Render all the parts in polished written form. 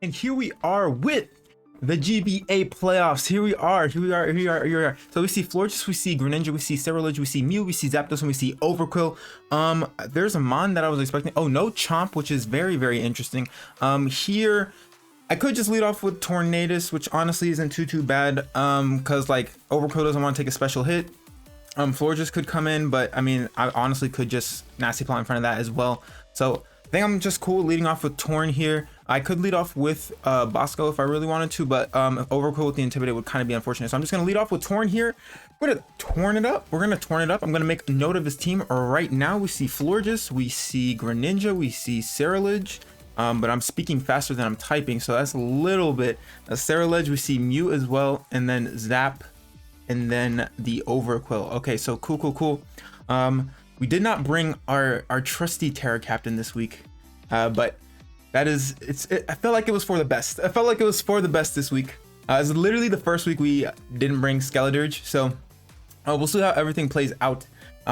And here we are with the GBA playoffs. Here we are. So we see Florges, we see Greninja, we see Ceruledge, we see Mew, we see Zapdos, and we see Overquill. There's a Mon that I was expecting. Oh, no Chomp, which is very, very interesting. Here I could just lead off with Tornadus, which honestly isn't too bad. Because like Overquill doesn't want to take a special hit. Florges could come in, but I mean, I honestly could just Nasty Plot in front of that as well. So I think I'm just cool leading off with Torn here. I could lead off with Bosco if I really wanted to, but Overquill with the Intimidate would kind of be unfortunate. So I'm just going to lead off with Torn here. We're going to Torn it up. I'm going to make a note of his team right now. We see Florges, we see Greninja, we see Ceruledge. But I'm speaking faster than I'm typing, so that's a little bit. Ceruledge, we see Mew as well, and then Zap, and then the Overquill. Okay, so cool. We did not bring our trusty Terra Captain this week, but that is, I felt like it was for the best. I felt like it was for the best this week. It's literally the first week we didn't bring Skeledirge, so we'll see how everything plays out.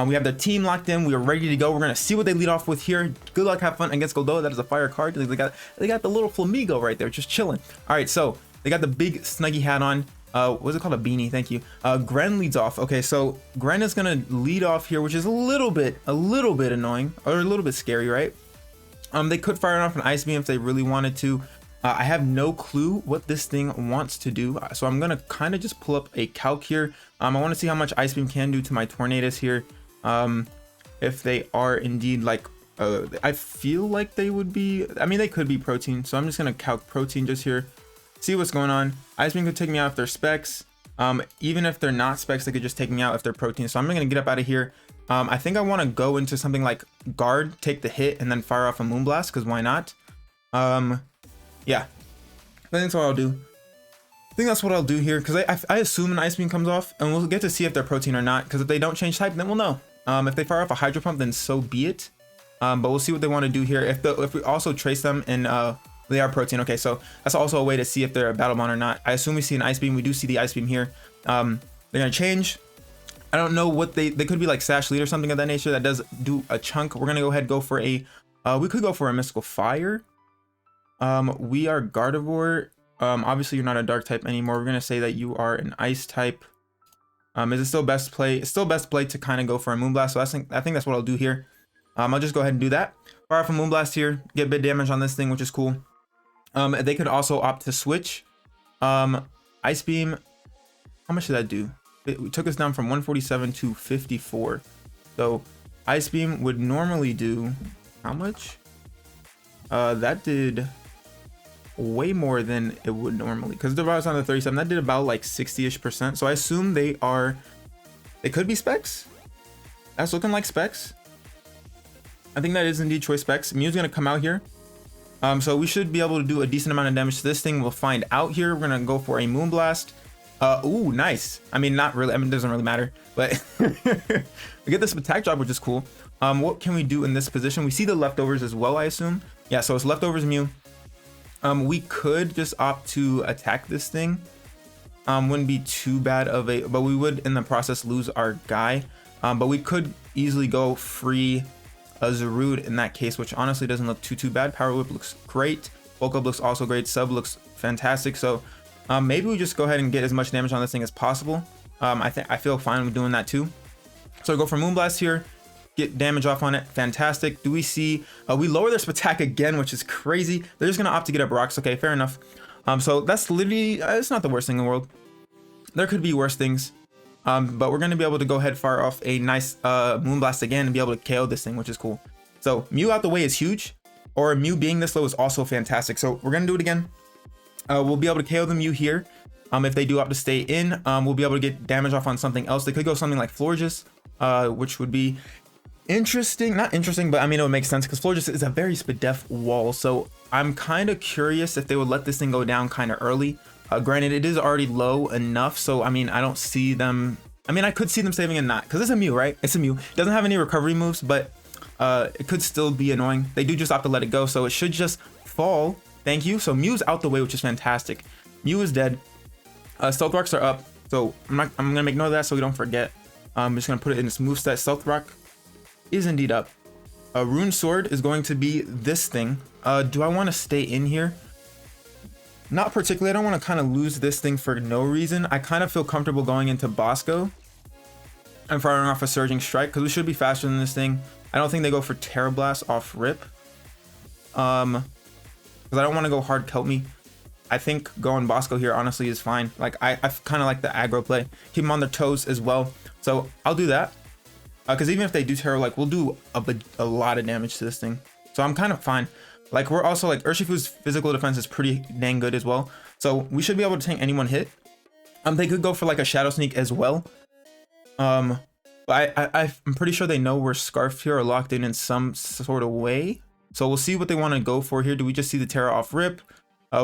We have the team locked in. We are ready to go. We're gonna see what they lead off with here. Good luck, have fun against Goldoa. That is a fire card. They got the little Flamigo right there, just chilling. All right, so they got the big Snuggie hat on. What's it called? A beanie. Thank you. Gren leads off. Okay, so Gren is gonna lead off here, which is a little bit annoying or a little bit scary, right? They could fire off an Ice Beam if they really wanted to. I have no clue what this thing wants to do, so I'm gonna kind of just pull up a calc here. I want to see how much Ice Beam can do to my Tornadus here. If they are indeed like, I feel like they would be. I mean, they could be Protein, so I'm just gonna calc Protein just here. See what's going on. Ice Beam could take me out if they're Specs. Even if they're not Specs, they could just take me out if they're Protein. So I'm gonna get up out of here. I think I want to go into something like Guard, take the hit, and then fire off a Moonblast, because why not? Yeah, I think that's what I'll do. I think that's what I'll do here, because I assume an Ice Beam comes off, and we'll get to see if they're Protein or not, because if they don't change type, then we'll know. If they fire off a Hydro Pump, then so be it. But we'll see what they want to do here. If we also trace them and they are Protein. Okay, so that's also a way to see if they're a Battlebond or not. I assume we see an Ice Beam. We do see the Ice Beam here. They're gonna change. I don't know what they could be, like Sash Lead or something of that nature that does do a chunk. We're gonna go ahead and go for a we could go for a Mystical Fire. We are Gardevoir. Obviously you're not a Dark type anymore. We're gonna say that you are an Ice type. Is it still best play? It's still best play to kind of go for a Moonblast. So I think that's what I'll do here. I'll just go ahead and do that. Fire off a Moonblast here, get bit damage on this thing, which is cool. They could also opt to switch. Ice Beam, how much did that do? It took us down from 147 to 54. So Ice Beam would normally do how much? That did way more than it would normally, because the was on the 37. That did about like 60-ish%. So I assume they could be Specs. That's looking like Specs. I think that is indeed choice Specs. Mew's gonna come out here. So we should be able to do a decent amount of damage to this thing. We'll find out here. We're gonna go for a Moonblast. Ooh, nice. I mean, not really. I mean, it doesn't really matter, but we get this attack drop, which is cool. What can we do in this position? We see the leftovers as well, I assume. Yeah, so it's leftovers Mew. We could just opt to attack this thing. Wouldn't be too bad of a, but we would in the process lose our guy. But we could easily go free a Zarude in that case, which honestly doesn't look too bad. Power Whip looks great. Bulk Up looks also great. Sub looks fantastic. So maybe we just go ahead and get as much damage on this thing as possible. I feel fine with doing that too. So go for Moonblast here, get damage off on it. Fantastic. Do we see we lower their attack again, which is crazy. They're just gonna opt to get up rocks. Okay, fair enough. So that's literally it's not the worst thing in the world. There could be worse things. But we're gonna be able to go ahead, fire off a nice Moonblast again and be able to KO this thing, which is cool. So Mew out the way is huge, or Mew being this low is also fantastic. So we're gonna do it again. We'll be able to KO the Mew here. If they do opt to stay in, we'll be able to get damage off on something else. They could go something like Florges, which would be interesting. Not interesting, but I mean, it would make sense because Florges is a very Spadef wall. So I'm kind of curious if they would let this thing go down kind of early. Granted, it is already low enough, so I mean, I don't see them. I mean, I could see them saving a not, because it's a Mew, right? It's a Mew. It doesn't have any recovery moves, but it could still be annoying. They do just opt to let it go, so it should just fall. Thank you. So Mew's out the way, which is fantastic. Mew is dead. Stealth Rocks are up, so I'm gonna make note of that so we don't forget. I'm just gonna put it in this moveset. Stealth Rock is indeed up. Rune Sword is going to be this thing. Do I want to stay in here? Not particularly. I don't want to kind of lose this thing for no reason. I kind of feel comfortable going into Bosco and firing off a Surging Strike because we should be faster than this thing. I don't think they go for Terra Blast off rip. Because I don't want to go hard Kelp Me. I think going Bosco here honestly is fine. Like I kind of like the aggro play. Keep them on their toes as well. So I'll do that. Because even if they do Terra, like we'll do a lot of damage to this thing. So I'm kind of fine. Like we're also like Urshifu's physical defense is pretty dang good as well. So we should be able to tank any one hit. They could go for like a Shadow Sneak as well. But I'm pretty sure they know we're scarfed here or locked in some sort of way. So we'll see what they want to go for here. Do we just see the Terra off rip?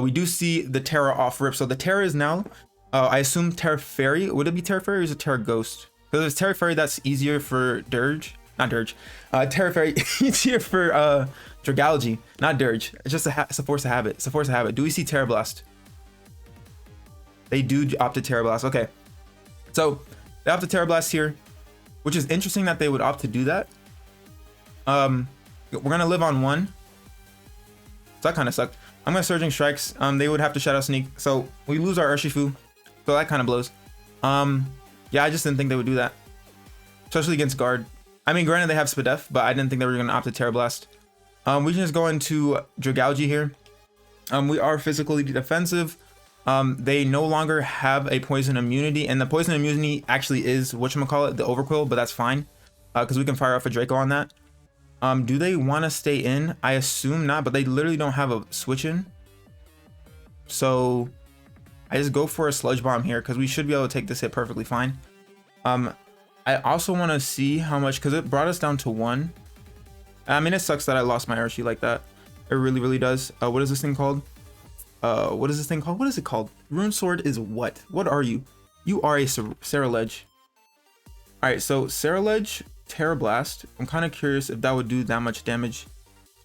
We do see the Terra off rip. So the Terra is now, I assume Terra Fairy. Would it be Terra Fairy or is it Terra Ghost? Because it's Terra Fairy, that's easier for Dirge. Not Dirge. Terra Fairy, easier for Dragalge, not Dirge. It's just it's a force of habit. It's a force of habit. Do we see Terra Blast? They do opt to Terra Blast. Okay. So they opt to Terra Blast here, which is interesting that they would opt to do that. We're gonna live on 1. So that kind of sucked. I'm gonna Surging Strikes. They would have to Shadow Sneak. So we lose our Urshifu. So that kind of blows. Yeah, I just didn't think they would do that. Especially against Guard. I mean, granted they have Spadef, but I didn't think they were gonna opt to Terra Blast. We can just go into Dragalge here. We are physically defensive. They no longer have a poison immunity, and the poison immunity actually is whatchamacallit, the Overquill, but that's fine. Because we can fire off a Draco on that. Do they want to stay in? I assume not, but they literally don't have a switch in. So I just go for a Sludge Bomb here because we should be able to take this hit perfectly fine. I also want to see how much, because it brought us down to 1. I mean, it sucks that I lost my Archie like that. It really, really does. What is this thing called? What is this thing called? What is it called? Rune Sword is what? What are you? You are a Ceruledge. All right, so Ceruledge, Terra Blast. I'm kind of curious if that would do that much damage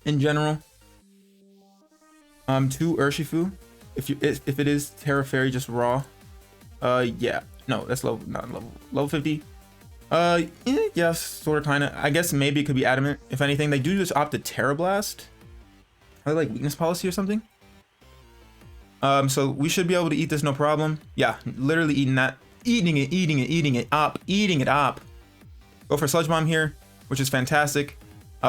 in general. To Urshifu. If it is Terra Fairy just raw. Yeah. No, that's level, not level 50. Yeah, sort of, kind of. I guess maybe it could be Adamant. If anything, they do just opt to Terra Blast. Are they like weakness policy or something? So we should be able to eat this no problem. Yeah, literally eating that. Eating it up. Go for Sludge Bomb here, which is fantastic.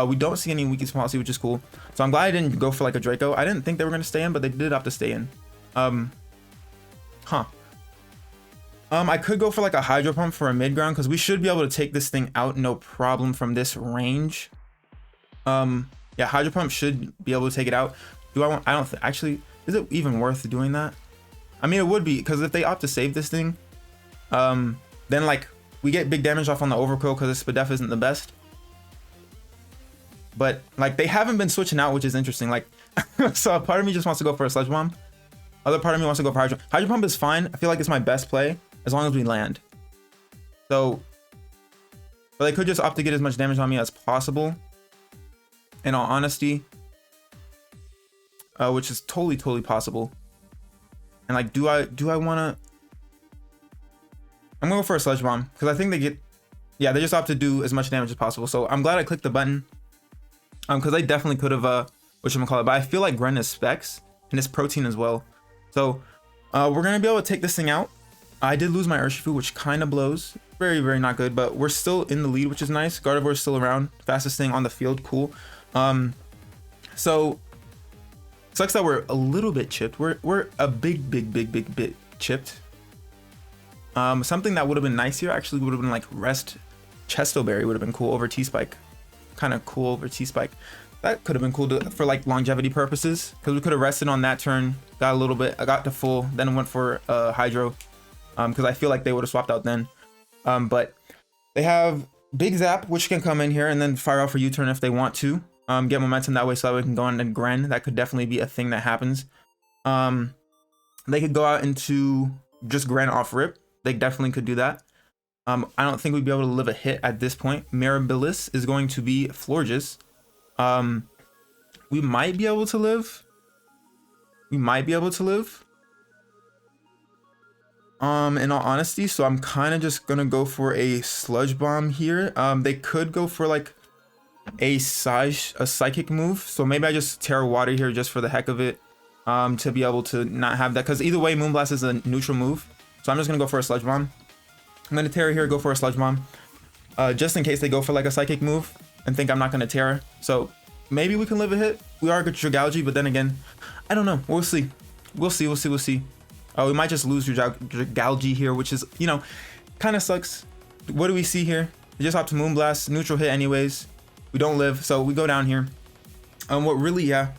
We don't see any weakness policy, which is cool. So I'm glad I didn't go for like a Draco. I didn't think they were going to stay in, but they did opt to stay in. I could go for like a Hydro Pump for a mid ground because we should be able to take this thing out no problem from this range. Yeah, Hydro Pump should be able to take it out. Do I want? I don't think actually. Is it even worth doing that? I mean, it would be, because if they opt to save this thing, then like we get big damage off on the Overkill because this Spadef isn't the best. But like they haven't been switching out, which is interesting. Like, so a part of me just wants to go for a Sludge Bomb. Other part of me wants to go for Hydro. Hydro Pump is fine. I feel like it's my best play as long as we land. So, but they could just opt to get as much damage on me as possible. In all honesty. Which is totally possible. And like, do I want to? I'm gonna go for a Sludge Bomb because I think they get, yeah, they just opt to do as much damage as possible. So I'm glad I clicked the button. Because I definitely could have whatchamacallit, but I feel like Gren is Specs and it's Protean as well. So we're gonna be able to take this thing out. I did lose my Urshifu, which kind of blows. Very not good, but we're still in the lead, which is nice. Gardevoir is still around, fastest thing on the field, cool. So sucks that we're a little bit chipped. We're a big bit chipped. Something that would have been nice here actually would have been like Rest Chesto Berry would have been cool over T-Spike. Kind of cool over T-Spike. That could have been cool for like longevity purposes because we could have rested on that turn, got a little bit, I got to full, then went for Hydro because I feel like they would have swapped out then. But they have Big Zap, which can come in here and then fire off for U-turn if they want to. Get momentum that way so that we can go on to Gren. That could definitely be a thing that happens. They could go out into just Gren off rip. They definitely could do that. I don't think we'd be able to live a hit at this point. Mirabilis is going to be Florges. We might be able to live. In all honesty, so I'm kind of just gonna go for a Sludge Bomb here. They could go for like a psychic move, so maybe I just Terra Water here just for the heck of it. to be able to not have that, because either way Moonblast is a neutral move. So I'm just gonna go for a Sludge Bomb. I'm gonna Terra here, go for a Sludge Bomb, just in case they go for like a Psychic move and think I'm not gonna Terra. So maybe we can live a hit. We are good Dragalge, but then again, I don't know. We'll see. We'll see. Oh, we might just lose Dragalge here, which is, you know, kind of sucks. What do we see here? We just hop to Moonblast, neutral hit anyways. We don't live, so we go down here. What really, yeah.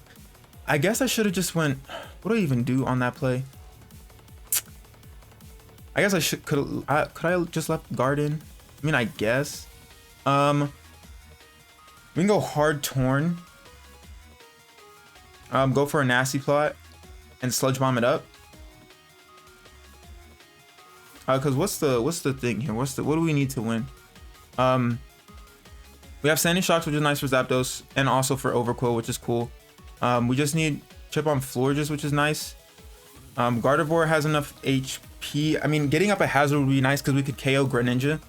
I guess I should have just went. What do I even do on that play? I guess I should. Could I just left guard in? I mean, I guess. We can go hard Torn. Go for a nasty plot and Sludge Bomb it up. Cause what's the thing here? What do we need to win? We have Sandy Shocks, which is nice for Zapdos, and also for Overquill, which is cool. We just need Chip on Florges, which is nice. Gardevoir has enough HP. I mean, getting up a hazard would be nice because we could KO Greninja.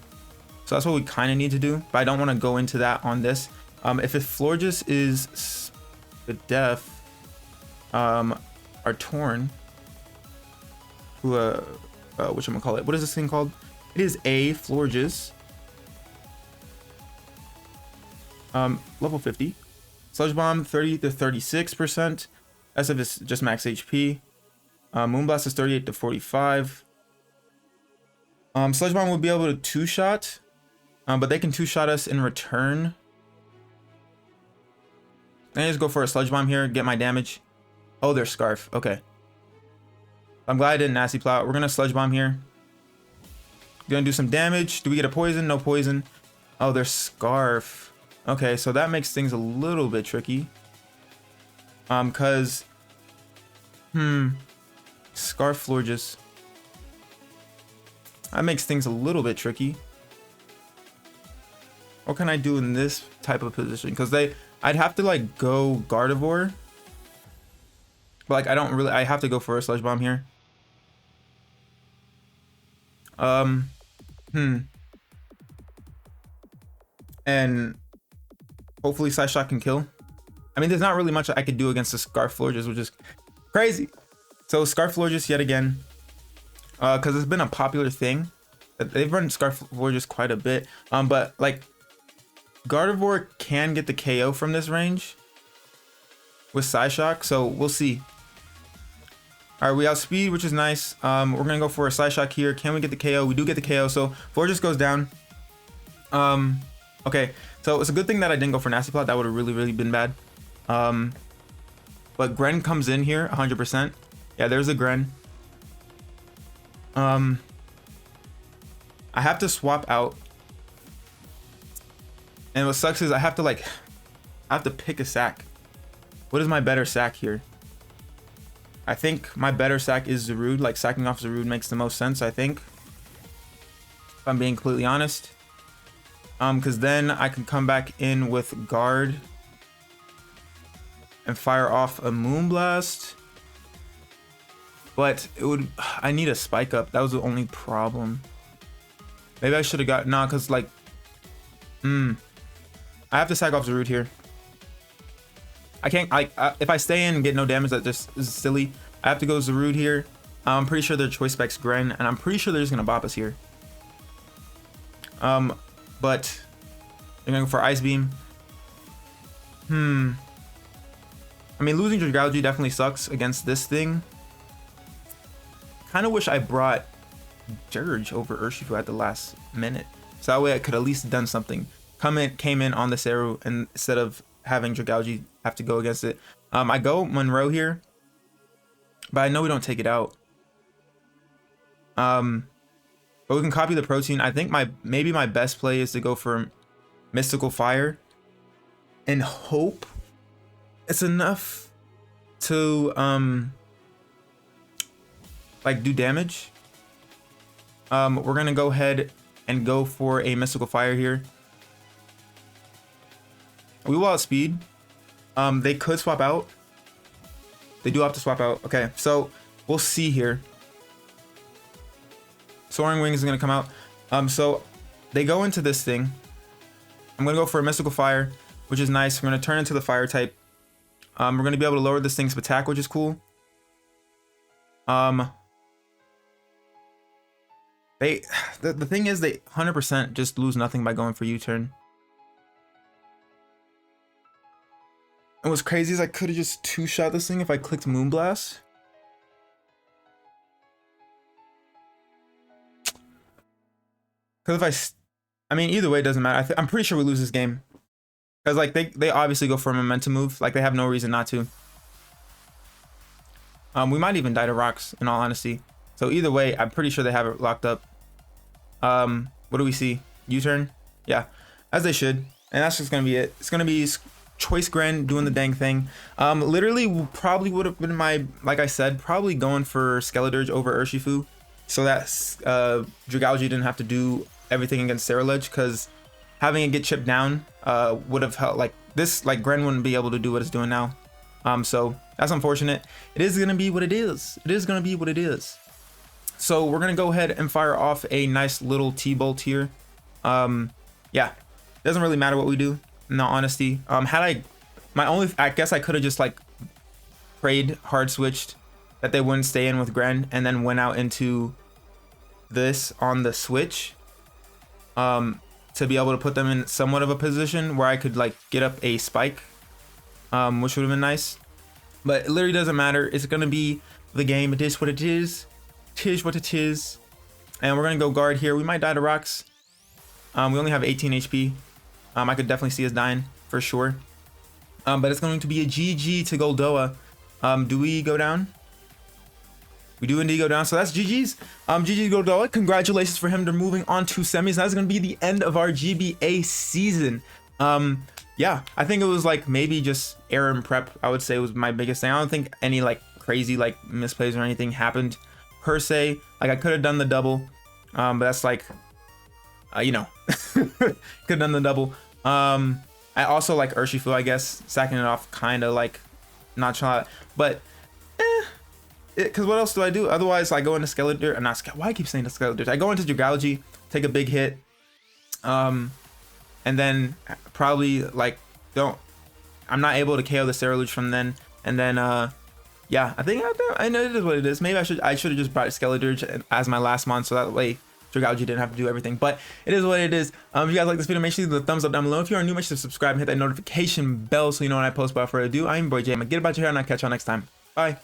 So that's what we kind of need to do. But I don't want to go into that on this. If Florges is the Def, are Torn. Which I'm gonna call it. What is this thing called? It is a Florges. Level 50. Sludge Bomb 30 to 36%. SF is just max HP. Moonblast is 38 to 45. Sludge Bomb will be able to two-shot, but they can two-shot us in return. I just go for a Sludge Bomb here, get my damage. Oh, there's Scarf. Okay. I'm glad I didn't Nasty Plow. We're gonna Sludge Bomb here. Gonna do some damage. Do we get a poison? No poison. Oh, there's Scarf. Okay, so that makes things a little bit tricky. Cause Scarf Florges. That makes things a little bit tricky. What can I do in this type of position? Because I'd have to like go Gardevoir. But like I have to go for a Sludge Bomb here. And hopefully Side Shot can kill. I mean, there's not really much I could do against the Scarf Florges, which is crazy. So Scarf Florges yet again. Because it's been a popular thing. They've run Scarf Florges quite a bit. But like Gardevoir can get the KO from this range with Psyshock, so we'll see. All right, we outspeed, which is nice. We're gonna go for a Psyshock here. Can we get the KO? We do get the KO, so Florges goes down. Okay, so it's a good thing that I didn't go for Nasty Plot. That would have really been bad. But Gren comes in here 100%. Yeah, there's a Gren. I have to swap out. And what sucks is I have to pick a sack. What is my better sack here? I think my better sack is Zarude. Like sacking off Zarude makes the most sense, I think. If I'm being completely honest. Because then I can come back in with Guard and fire off a Moonblast. But I need a Spike Up. That was the only problem. Maybe I should have got, nah, because like, I have to sack off Zarude here. I can't, if I stay in and get no damage, that just is silly. I have to go Zarude here. I'm pretty sure their choice specs Gren, and I'm pretty sure they're just gonna bop us here. But they're gonna go for Ice Beam. I mean, losing Dragalge definitely sucks against this thing. Kind of wish I brought Dirge over Urshifu at the last minute, so that way I could at least done something. Came in on this arrow, and instead of having Dragalge have to go against it. I go Monroe here, but I know we don't take it out. But we can copy the Protean. I think maybe my best play is to go for Mystical Fire and hope it's enough to like do damage. We're gonna go ahead and go for a Mystical Fire here. We will outspeed. They could swap out. They do have to swap out. Okay, so we'll see here. Soaring Wings is gonna come out. So they go into this thing. I'm gonna go for a Mystical Fire, which is nice. We're gonna turn into the Fire type. We're gonna be able to lower this thing's attack, which is cool. They the thing is they 100% just lose nothing by going for U-turn. And what's crazy is I could have just two-shot this thing if I clicked Moonblast. Because if I mean, either way, it doesn't matter. I'm pretty sure we lose this game. Because, like, they obviously go for a momentum move. Like, they have no reason not to. We might even die to rocks, in all honesty. So, either way, I'm pretty sure they have it locked up. What do we see? U-turn? Yeah, as they should. And that's just going to be it. It's going to be Choice Gren doing the dang thing. Literally, probably would have been my, like I said, probably going for Skeledirge over Urshifu. So that Dragalge didn't have to do everything against Ceruledge, because having it get chipped down would have helped. Like this, like Gren wouldn't be able to do what it's doing now. So that's unfortunate. It is gonna be what it is. It is gonna be what it is. So we're gonna go ahead and fire off a nice little T-Bolt here. Yeah, doesn't really matter what we do, in all honesty. I guess I could have just like prayed, hard switched that they wouldn't stay in with Gren, and then went out into this on the switch. To be able to put them in somewhat of a position where I could like get up a spike, which would have been nice. But it literally doesn't matter. It's gonna be the game. It is what it is. Tis what it is. And we're gonna go guard here. We might die to rocks. We only have 18 HP. I could definitely see us dying for sure. But it's going to be a GG to Goldoa. Do we go down? We do indeed go down, so that's GG's. GG Goldoa. Congratulations for him to moving on to semis. That's going to be the end of our GBA season. Yeah, I think it was like maybe just error and prep. I would say was my biggest thing. I don't think any like crazy like misplays or anything happened per se. Like I could have done the double, but that's like, you know, could have done the double. I also like Urshifu, I guess, sacking it off kind of like nonchalant, but because what else do I do? Otherwise, I go into Skeledirge. Why I keep saying the Skeledirge? I go into Dragalge, take a big hit, and then probably like I'm not able to KO the Ceruledge from then, and then yeah, I know it is what it is. Maybe I should have just brought Skeledirge as my last mon, so that way Dragalge didn't have to do everything. But it is what it is. If you guys like this video, make sure you leave a thumbs up down below. If you are new, make sure to subscribe and hit that notification bell so you know when I post. Without further ado, I'm your boy Jay. I'm gonna get about your hair, and I'll catch y'all next time. Bye.